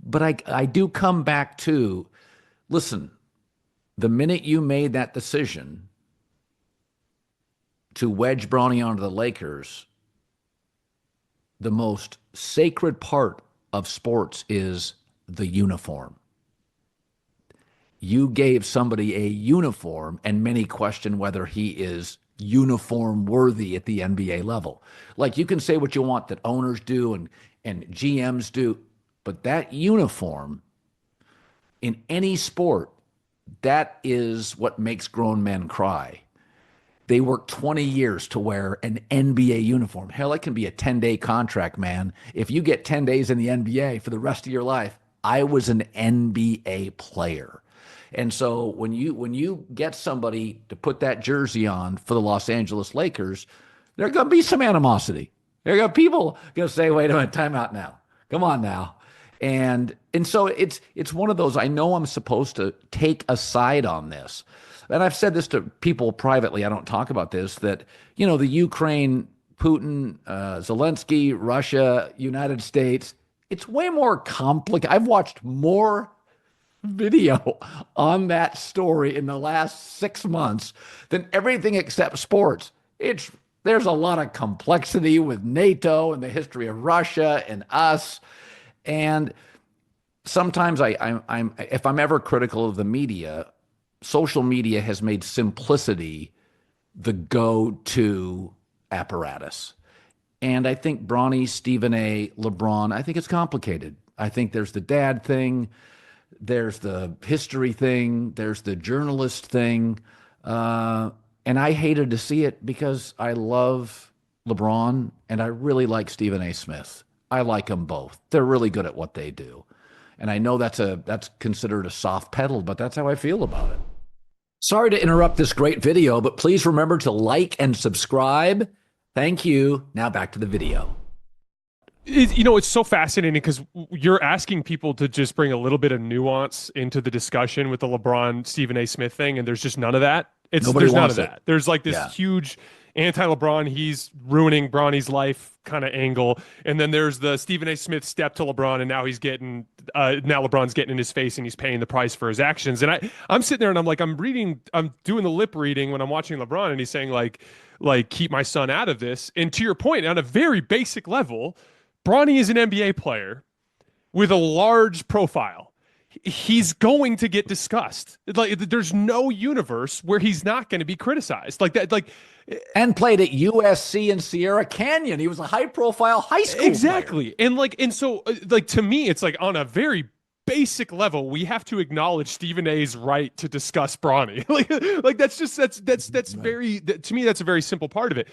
But I do come back to, listen, the minute you made that decision to wedge Bronny onto the Lakers, the most sacred part of sports is the uniform. You gave somebody a uniform, and many question whether he is uniform worthy at the NBA level. Like, you can say what you want that owners do and GMs do, but that uniform in any sport, that is what makes grown men cry. They work 20 years to wear an NBA uniform. Hell, it can be a 10-day contract, man. If you get 10 days in the NBA for the rest of your life, I was an NBA player. And so when you get somebody to put that jersey on for the Los Angeles Lakers, there's going to be some animosity. There are people going to say, "Wait a minute, time out now. Come on now." And so it's one of those, I know I'm supposed to take a side on this. And I've said this to people privately, I don't talk about this, that, the Ukraine, Putin, Zelensky, Russia, United States, it's way more complicated. I've watched more video on that story in the last 6 months than everything except sports. There's a lot of complexity with NATO and the history of Russia and us. And sometimes I'm if I'm ever critical of the media, social media has made simplicity the go-to apparatus. And I think Bronny, Stephen A., LeBron, I think it's complicated. I think there's the dad thing, there's the history thing, there's the journalist thing. And I hated to see it because I love LeBron and I really like Stephen A. Smith. I like them both. They're really good at what they do. And I know that's considered a soft pedal, but that's how I feel about it. Sorry to interrupt this great video, but please remember to like and subscribe. Thank you. Now back to the video. It's so fascinating because you're asking people to just bring a little bit of nuance into the discussion with the LeBron, Stephen A. Smith thing, and there's just none of that. There's none of that. There's like this huge anti-LeBron, he's ruining Bronny's life kind of angle, and then there's the Stephen A. Smith step to LeBron, and now now LeBron's getting in his face and he's paying the price for his actions. And I'm sitting there and I'm doing the lip reading when I'm watching LeBron, and he's saying like keep my son out of this. And to your point, on a very basic level, Bronny is an NBA player with a large profile. He's going to get discussed. Like, there's no universe where he's not going to be criticized like that. And played at USC and Sierra Canyon. He was a high-profile high school player. And so to me, it's like on a very basic level, we have to acknowledge Stephen A's right to discuss Bronny. To me, that's a very simple part of it.